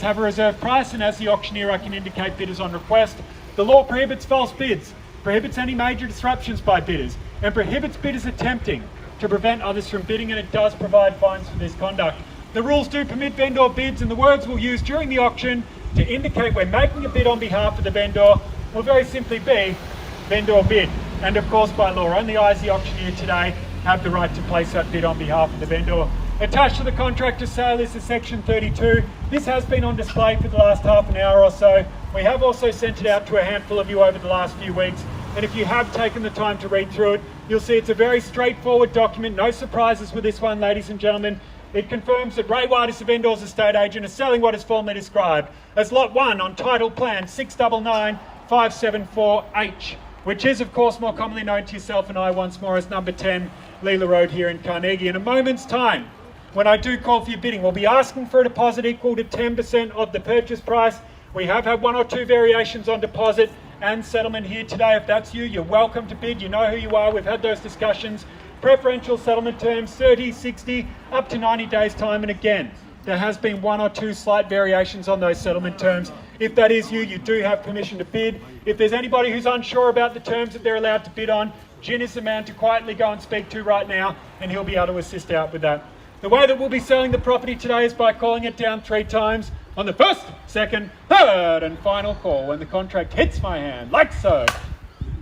have a reserve price, and as the auctioneer I can indicate bidders on request. The law prohibits false bids, prohibits any major disruptions by bidders, and prohibits bidders attempting to prevent others from bidding, and it does provide fines for this conduct. The rules do permit vendor bids, and the words we'll use during the auction to indicate we're making a bid on behalf of the vendor will very simply be vendor bid. And of course, by law, only I as the auctioneer today have the right to place that bid on behalf of the vendor. Attached to the contract of sale is the section 32. This has been on display for the last half an hour or so. We have also sent it out to a handful of you over the last few weeks. And if you have taken the time to read through it, you'll see it's a very straightforward document. No surprises with this one, ladies and gentlemen. It confirms that Ray White, as the vendor's estate agent, is selling what is formally described as Lot 1 on title plan 699574H, which is, of course, more commonly known to yourself and I once more as number 10 Leila Road here in Carnegie. In a moment's time, when I do call for your bidding, we'll be asking for a deposit equal to 10% of the purchase price. We have had one or two variations on deposit and settlement here today. If that's you, you're welcome to bid. You know who you are. We've had those discussions. Preferential settlement terms, 30, 60, up to 90 days time. And again, there has been one or two slight variations on those settlement terms. If that is you, you do have permission to bid. If there's anybody who's unsure about the terms that they're allowed to bid on, Jin is the man to quietly go and speak to right now, and he'll be able to assist out with that. The way that we'll be selling the property today is by calling it down 3 times on the first, second, third, and final call. When the contract hits my hand, like so,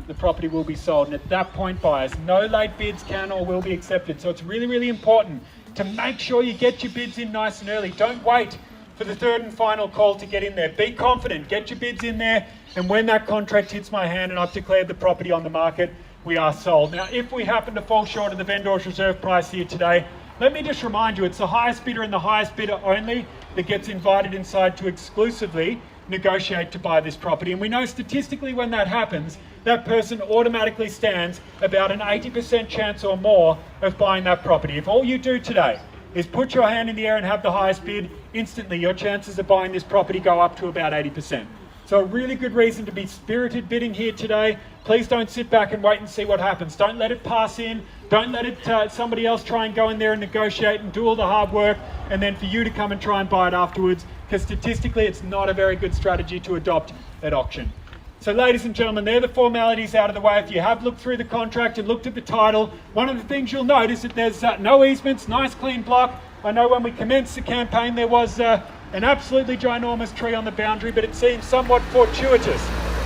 the property will be sold. And at that point, buyers, no late bids can or will be accepted. So it's really, really important to make sure you get your bids in nice and early. Don't wait for the third and final call to get in there. Be confident, get your bids in there, and when that contract hits my hand and I've declared the property on the market, we are sold. Now, if we happen to fall short of the vendor's reserve price here today, let me just remind you, it's the highest bidder and the highest bidder only that gets invited inside to exclusively negotiate to buy this property. And we know statistically when that happens, that person automatically stands about an 80% chance or more of buying that property. If all you do today is put your hand in the air and have the highest bid, instantly your chances of buying this property go up to about 80%. So a really good reason to be spirited bidding here today. Please don't sit back and wait and see what happens. Don't let it pass in. Don't let it somebody else try and go in there and negotiate and do all the hard work, and then for you to come and try and buy it afterwards, because statistically it's not a very good strategy to adopt at auction. So ladies and gentlemen, they're the formalities out of the way. If you have looked through the contract and looked at the title, one of the things you'll notice is that there's no easements, nice clean block. I know when we commenced the campaign there was an absolutely ginormous tree on the boundary, but it seems somewhat fortuitous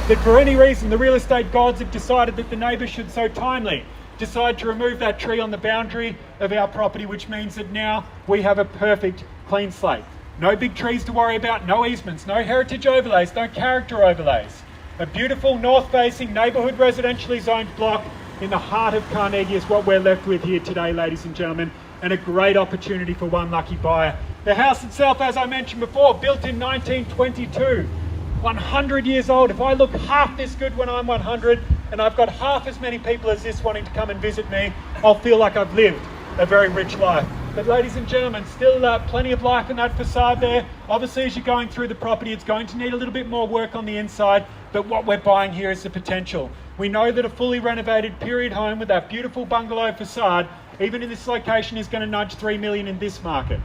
that for any reason the real estate gods have decided that the neighbours should so timely decide to remove that tree on the boundary of our property, which means that now we have a perfect clean slate. No big trees to worry about, no easements, no heritage overlays, no character overlays. A beautiful north-facing neighbourhood residentially zoned block in the heart of Carnegie is what we're left with here today, ladies and gentlemen, and a great opportunity for one lucky buyer. The house itself, as I mentioned before, built in 1922, 100 years old. If I look half this good when I'm 100 and I've got half as many people as this wanting to come and visit me, I'll feel like I've lived a very rich life. But ladies and gentlemen, still plenty of life in that facade there. Obviously, as you're going through the property, it's going to need a little bit more work on the inside, but what we're buying here is the potential. We know that a fully renovated period home with that beautiful bungalow facade, even in this location, is going to nudge 3 million in this market.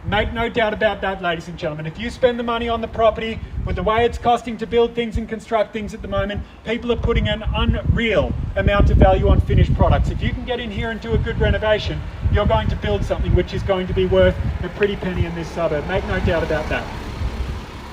Make no doubt about that, ladies and gentlemen. If you spend the money on the property with the way it's costing to build things and construct things at the moment, people are putting an unreal amount of value on finished products. If you can get in here and do a good renovation, you're going to build something which is going to be worth a pretty penny in this suburb. Make no doubt about that.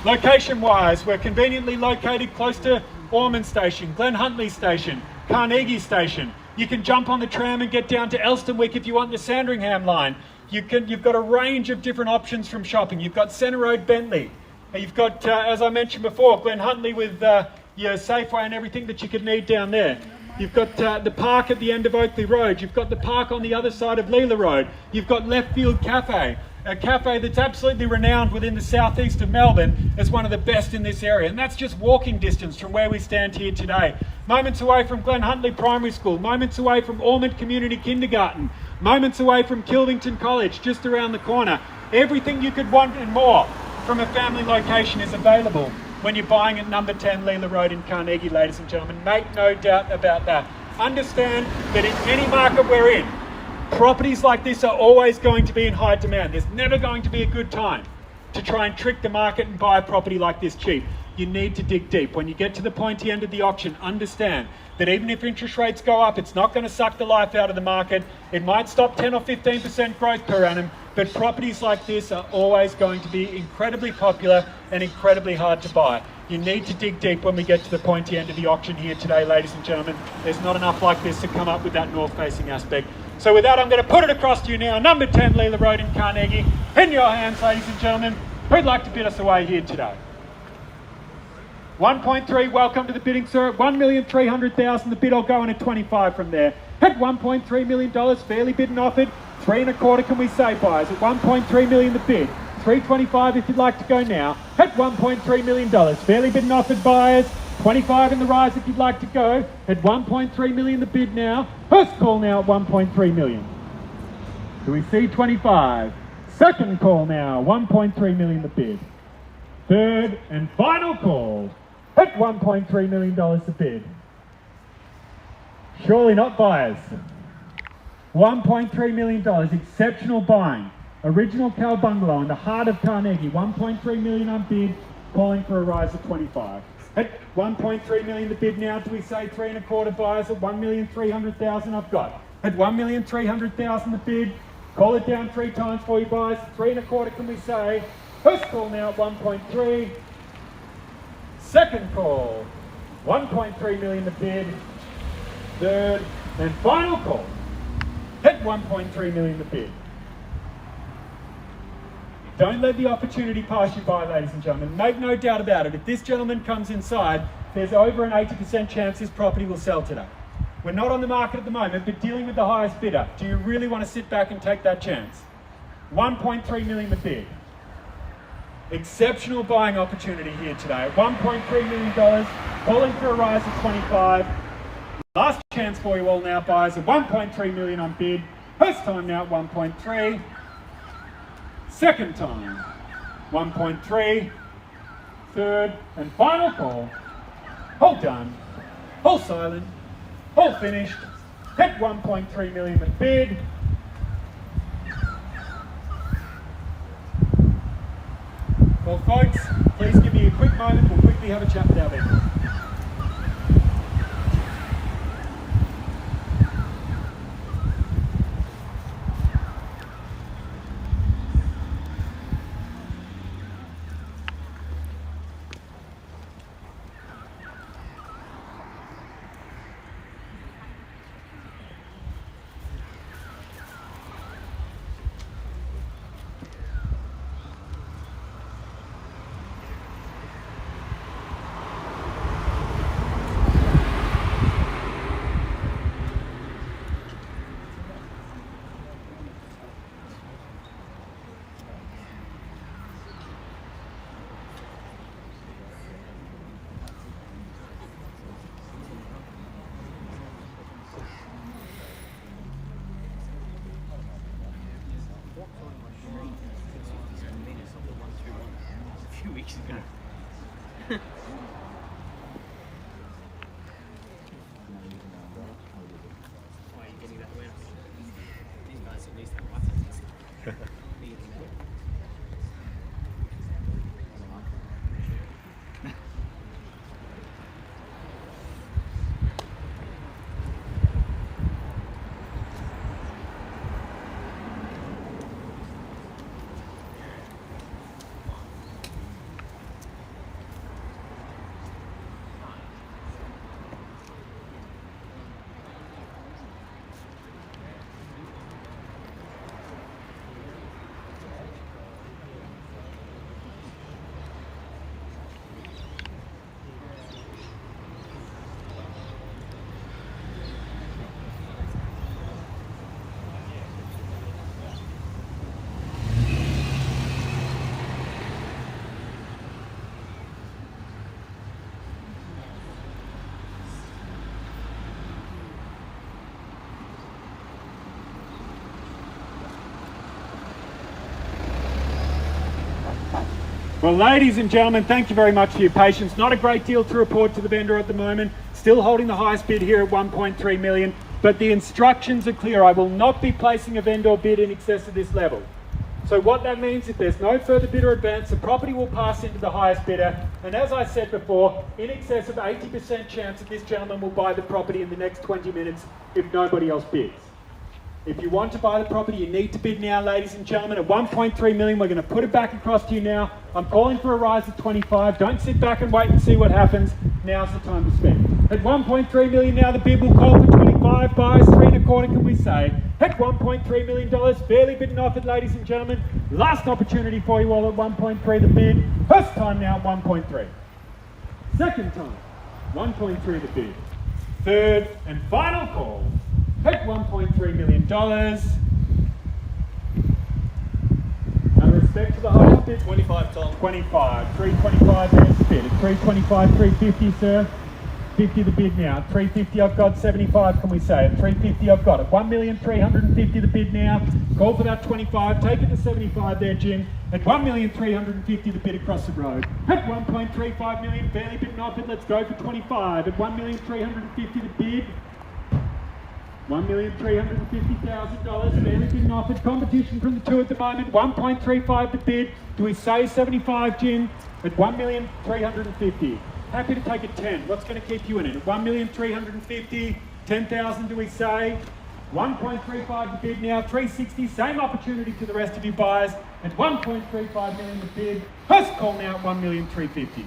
Location-wise, we're conveniently located close to Ormond Station, Glen Huntly Station, Carnegie Station. You can jump on the tram and get down to Elstonwick if you want the Sandringham line. You've got a range of different options from shopping. You've got Centre Road Bentley. You've got, as I mentioned before, Glen Huntly with your Safeway and everything that you could need down there. You've got the park at the end of Oakley Road. You've got the park on the other side of Leila Road. You've got Left Field Cafe, a cafe that's absolutely renowned within the southeast of Melbourne as one of the best in this area. And that's just walking distance from where we stand here today. Moments away from Glen Huntly Primary School, moments away from Ormond Community Kindergarten, moments away from Kilvington College, just around the corner. Everything you could want and more from a family location is available when you're buying at number 10 Leila Road in Carnegie, ladies and gentlemen. Make no doubt about that. Understand that in any market we're in, properties like this are always going to be in high demand. There's never going to be a good time to try and trick the market and buy a property like this cheap. You need to dig deep. When you get to the pointy end of the auction, understand that even if interest rates go up, it's not going to suck the life out of the market. It might stop 10 or 15% growth per annum, but properties like this are always going to be incredibly popular and incredibly hard to buy. You need to dig deep when we get to the pointy end of the auction here today, ladies and gentlemen. There's not enough like this to come up with that north-facing aspect. So with that, I'm going to put it across to you now. Number 10, Leila Road in Carnegie. In your hands, ladies and gentlemen. Who'd like to bid us away here today? 1.3, welcome to the bidding, sir. At 1,300,000, the bid will go in at 25 from there. At $1.3 million, fairly bid and offered. 3.25, can we say, buyers? At 1.3 million, the bid. 3.25 if you'd like to go now. At $1.3 million, fairly bid and offered, buyers. 25 in the rise if you'd like to go. At 1.3 million, the bid now. First call now at 1.3 million. Do we see 25? Second call now, 1.3 million, the bid. Third and final call. At $1.3 million the bid. Surely not buyers. $1.3 million, exceptional buying. Original Cal Bungalow in the heart of Carnegie, 1.3 million on bid, calling for a rise of 25. At 1.3 million the bid now, do we say 3.25 buyers at 1,300,000 I've got? At 1,300,000 the bid, call it down 3 times for you buyers, 3.25 can we say? First call now at 1.3. Second call, 1.3 million the bid. Third and final call, at 1.3 million the bid. Don't let the opportunity pass you by, ladies and gentlemen. Make no doubt about it. If this gentleman comes inside, there's over an 80% chance his property will sell today. We're not on the market at the moment, but dealing with the highest bidder. Do you really want to sit back and take that chance? 1.3 million the bid. Exceptional buying opportunity here today. $1.3 million, calling for a rise of 25. Last chance for you all now, buyers, at 1.3 million on bid. First time now at 1.3. Second time, 1.3. Third and final call. All done, all silent, all finished. At 1.3 million the bid. Well, folks, please give me a quick moment. We'll quickly have a chat with our vendor. Weeks ago. Why are you getting that way? These guys at least have buttons. Well, ladies and gentlemen, thank you very much for your patience. Not a great deal to report to the vendor at the moment. Still holding the highest bid here at 1.3 million, but the instructions are clear. I will not be placing a vendor bid in excess of this level. So what that means, if there's no further bid or advance, the property will pass into the highest bidder. And as I said before, in excess of 80% chance that this gentleman will buy the property in the next 20 minutes if nobody else bids. If you want to buy the property, you need to bid now, ladies and gentlemen. At 1.3 million, we're going to put it back across to you now. I'm calling for a rise of 25. Don't sit back and wait and see what happens. Now's the time to spend. At 1.3 million now, the bid will call for 25. Buyers 3.25, can we say? At 1.3 million dollars, fairly bid and offered, ladies and gentlemen. Last opportunity for you all at 1.3 the bid. First time now at 1.3. Second time, 1.3 the bid. Third and final call. At $1.3 million. Out of respect to the highest bid, 25, Tom. 25. 325 there's the bid. At 325, 350, sir. 50 the bid now. At 350 I've got 75, can we say? At 350 I've got it. 1,350,000 the bid now. Call for that 25. Take it to 75 there, Jin. At 1,350,000 the bid across the road. At 1.35 million, barely bid and offered. Let's go for 25. At 1,350,000 the bid. $1,350,000, barely bid and offered. Competition from the two at the moment. 1.35 the bid. Do we say 75, Jin? At 1,350,000. Happy to take a 10. What's going to keep you in it? At 1,350,000, 10,000 do we say? 1.35 the bid now. 360. Same opportunity to the rest of you buyers. At 1.35 million the bid. First call now at 1,350,000.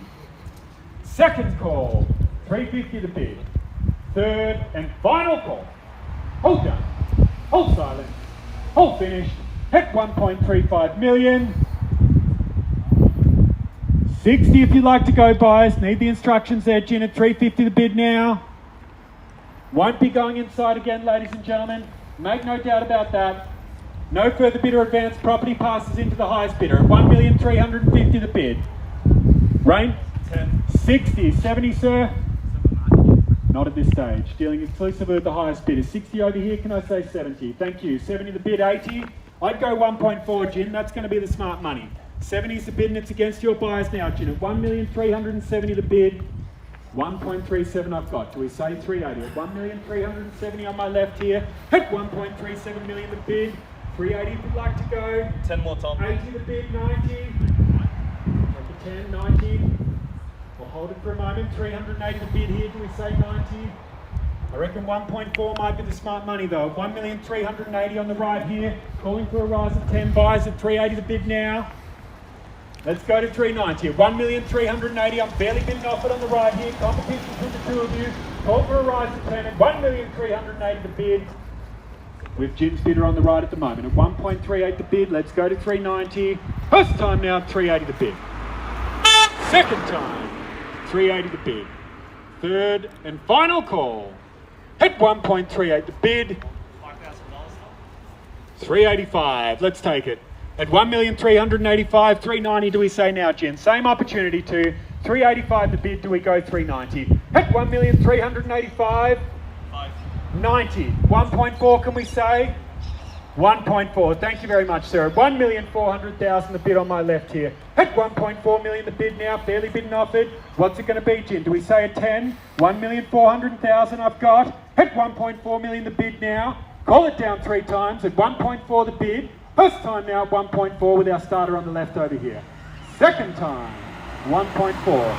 Second call, 350 the bid. Third and final call. Hold done, hold silent, hold finished, at 1.35 million. 60 if you'd like to go, buyers. Need the instructions there, Jin, at 350 the bid now. Won't be going inside again, ladies and gentlemen. Make no doubt about that. No further bid or advance. Property passes into the highest bidder at 1,350,000 the bid. Rain? 10. 60, 70, sir? Not at this stage. Dealing exclusively with the highest bidder. 60 over here, can I say 70? Thank you. 70 the bid, 80. I'd go 1.4, Jin. That's going to be the smart money. 70 is the bid and it's against your buyers now, Jin. At 1,370,000 the bid. 1.37 I've got. Do we say 380? At 1,370,000 on my left here. At 1.37 million the bid. 380 if you'd like to go. 10 more, Tom. 80 the bid, 90. Take a 10, 90. We'll hold it for a moment. 380 the bid here. Do we say 90? I reckon 1.4 might be the smart money though. 1,380,000 on the right here. Calling for a rise of 10. Buys at 380 the bid now. Let's go to 390. 1,380,000. I'm barely bidding off it on the right here. Competition from the two of you. Call for a rise of 10 at 1,380,000 the bid. With Jin's bidder on the right at the moment. At 1.38 the bid. Let's go to 390. First time now at 380 the bid. Second time. 380 the bid. Third and final call. At 1.38 the bid. $5,000, Tom. 385. Let's take it. At 1,385,000, 390 do we say now, Jin? Same opportunity to 385 the bid, do we go 390? At 1,385,000, 90. 1.4 can we say? 1.4. Thank you very much, sir. 1,400,000 the bid on my left here. At 1.4 million the bid now, fairly bid and offered. What's it going to be, Jin? Do we say a 10? 1,400,000 I've got. At 1.4 million the bid now. Call it down 3 times. At 1.4 the bid. First time now at 1.4 with our starter on the left over here. Second time, 1.4.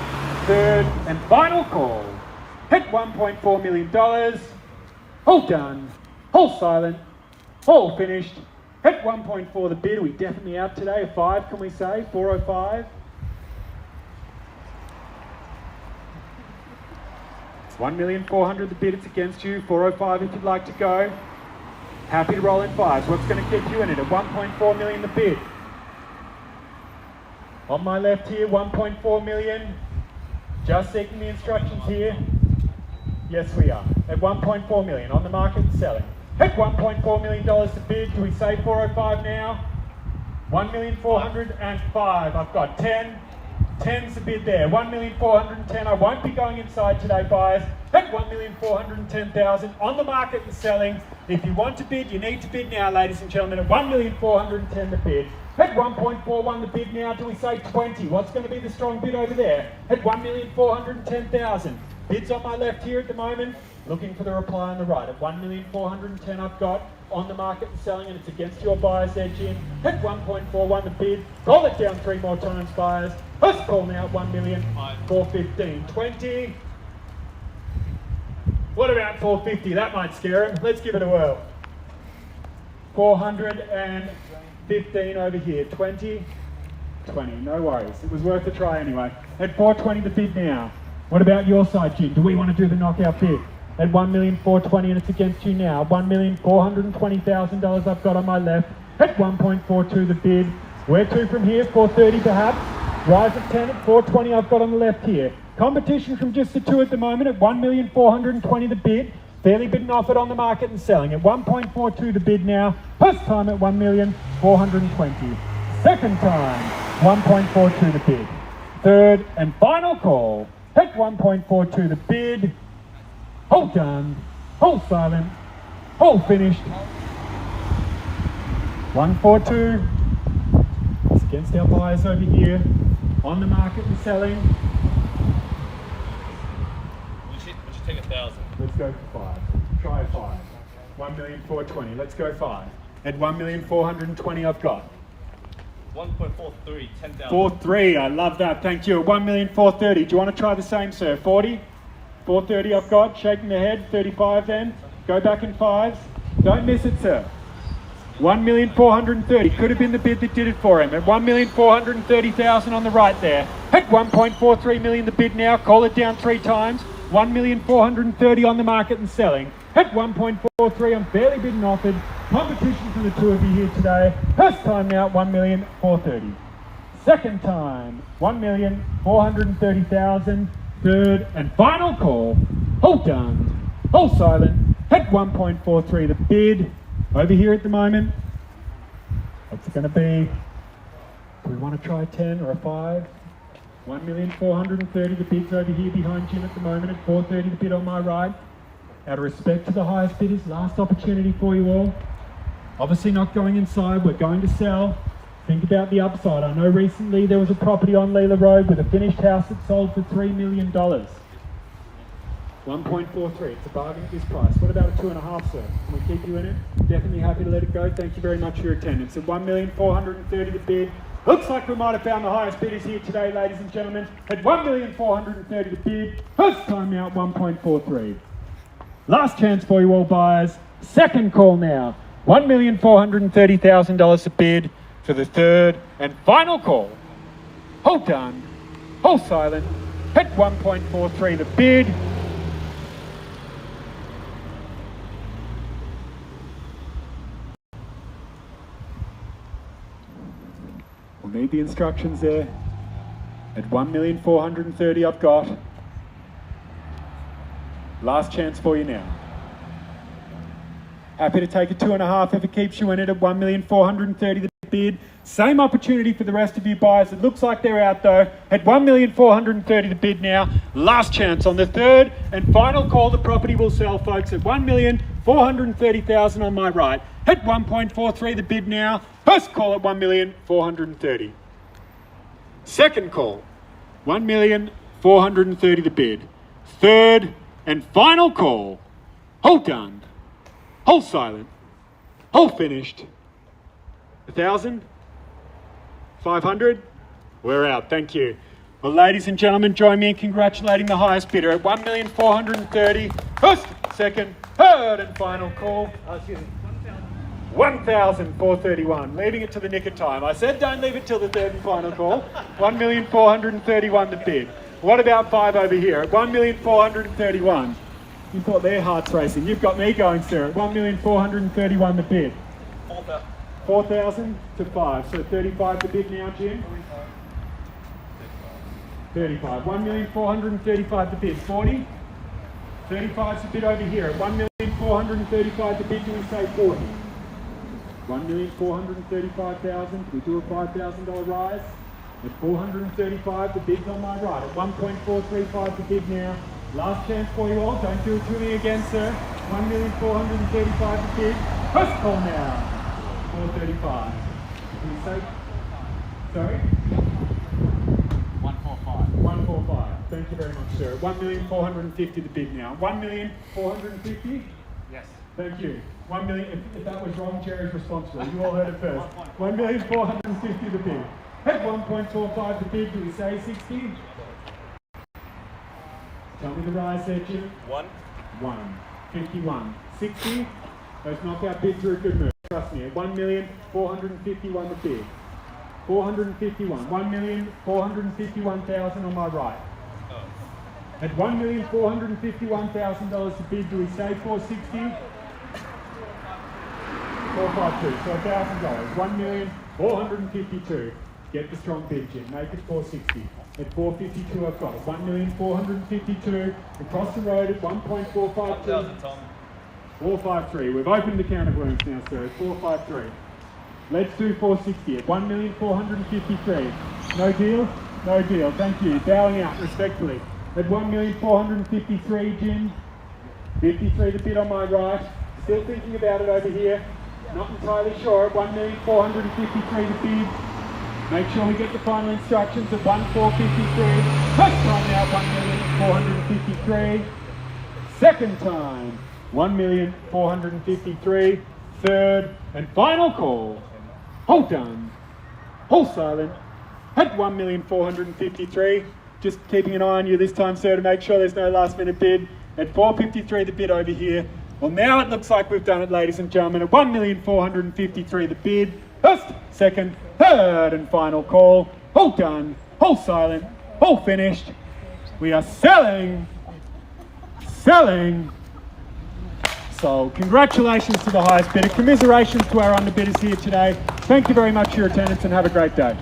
Third and final call. At $1.4 million. All done. All silent. All finished. At 1.4 the bid. Are we definitely out today? A 5, can we say? 405. 1,400,000 the bid. It's against you. 405 if you'd like to go. Happy to roll in 5s. What's going to keep you in it? At 1.4 million the bid. On my left here, 1.4 million. Just seeking the instructions here. Yes, we are. At 1.4 million on the market and selling. At $1.4 million to bid. Do we say 405 now? 1,405,000. I've got 10. 10's the bid there. 1,410,000. I won't be going inside today, buyers. At 1,410,000 on the market and selling. If you want to bid, you need to bid now, ladies and gentlemen. At 1,410,000 the bid. At 1.41 the bid now. Do we say 20? What's going to be the strong bid over there? At 1,410,000. Bids on my left here at the moment. Looking for the reply on the right. At 1,410,000 I've got. on the market and selling, and it's against your buyers there, Jin. Hit 1.41 the bid. Call it down 3 more times, buyers. Let's call now at 1,415,000. 20. What about 450? That might scare him. Let's give it a whirl. 415 over here. 20. 20. No worries. It was worth a try anyway. At 420 the bid now. What about your side, Jin? Do we want to do the knockout bid? At 1,420,000 and it's against you now. $1,420,000 I've got on my left. At 1.42 the bid. Where to from here? 430 perhaps. Rise of 10 at 420 I've got on the left here. Competition from just the two at the moment at 1,420,000 the bid. Fairly bid and offered on the market and selling. At 1.42 the bid now. First time at 1,420,000. Second time, 1.42 the bid. Third and final call. At 1.42 the bid. Hold done. Hold silent. Hold finished. 142. It's against our buyers over here. On the market and selling. We should take 1,000. Let's go for 5. Try 5. 1,420,000. Let's go 5. At 1,420,000 I've got. 1.43, 10,000. 4.3. I love that. Thank you. 1,430,000. Do you want to try the same, sir? 40. 430 I've got. Shaking the head. 35 then. Go back in 5s. Don't miss it, sir. 1,430,000. Could have been the bid that did it for him. At 1,430,000 on the right there. At 1.43 million the bid now. Call it down 3 times. 1,430,000 on the market and selling. At 1.43, I'm barely bid and offered. Competition for the two of you here today. First time now at 1,430,000. Second time, 1,430,000. Third and final call. Hold done. Hold silent. At 1.43 the bid. Over here at the moment. What's it going to be? Do we want to try a 10 or a 5? 1,430,000 the bid's over here behind Jim at the moment at 430 the bid on my right. Out of respect to the highest bidders, last opportunity for you all. Obviously not going inside, we're going to sell. Think about the upside. I know recently there was a property on Leila Road with a finished house that sold for $3 million. 1.43, it's a bargain at this price. What about a 2.5, sir? Can we keep you in it? Definitely happy to let it go. Thank you very much for your attendance. At 1,430,000 the bid. Looks like we might have found the highest bidders here today, ladies and gentlemen. At 1,430,000 the bid. First time now at 1.43. Last chance for you all buyers. Second call now. $1,430,000 a bid for the third and final call. Hold done. Hold silent. At 1.43 the bid. We'll need the instructions there. At 1,430,000 I've got. Last chance for you now. Happy to take a 2.5 if it keeps you in it at 1,430,000 the bid. Same opportunity for the rest of you buyers. It looks like they're out though. At 1,430,000 the bid now. Last chance on the third and final call. The property will sell, folks, at 1,430,000 on my right. At 1.43 the bid now. First call at 1,430,000. Second call, 1,430,000 the bid. Third and final call. Hold done. Hold silent. Hold finished. 1,000? 500? We're out. Thank you. Well, ladies and gentlemen, join me in congratulating the highest bidder at 1,430,000. First, second, third and final call. 1,431. Leaving it to the nick of time. I said don't leave it till the third and final call. 1,431 the bid. What about 5 over here at 1,431? You thought their heart's racing. You've got me going, sir. At 1,431 the bid. 4,000 to 5. So 35 the bid now, Jim. 35. 1,435 the bid. 40. 35's the bid over here. At 1,435 the bid. Do we say 40? 1,435,000. We do a $5,000 rise. At 435, the bid's on my right. At 1.435, the bid now. Last chance for you all. Don't do it to me again, sir. 1,435, the bid. First call now. 435. Can you say? Sorry? 145. 145. Thank you very much, sir. 1,450 the bid now. 1,450? Yes. Thank you. 1 million, if that was wrong, Jerry's responsible. You all heard it first. 1,450,000 the bid. At 1.45 the bid, do we say 60? Tell me the rise there, Jim. 1. 1. 51. 60. Those knockout bids are a good move. Trust me. At 1,451,000 the bid. 451. 1,451,000 on my right. At $1,451,000 the bid, do we say 460? 452. So $1,000. 1,452,000. Get the strong bid, Jim. Make it 460. At 452, I've got it. 1,452,000 across the road at 1.452. 1,000, Tom. 453. We've opened the can of worms now, sir. 453. Let's do 460 at 1,453,000. No deal? No deal. Thank you. Bowing out respectfully. At 1,453,000, Jim. 53 the bid on my right. Still thinking about it over here. Not entirely sure. At 1,453,000 the bid. Make sure we get the final instructions at 1,453. First time now, 1,453,000. Second time, 1,453,000. Third and final call. Hold done. Hold silent. At 1,453,000. Just keeping an eye on you this time, sir, to make sure there's no last minute bid. At 453 the bid over here. Well, now it looks like we've done it, ladies and gentlemen. At 1,453,000 the bid. First, second, third and final call. All done, all silent, all finished. We are selling. So congratulations to the highest bidder. Commiserations to our underbidders here today. Thank you very much for your attendance and have a great day.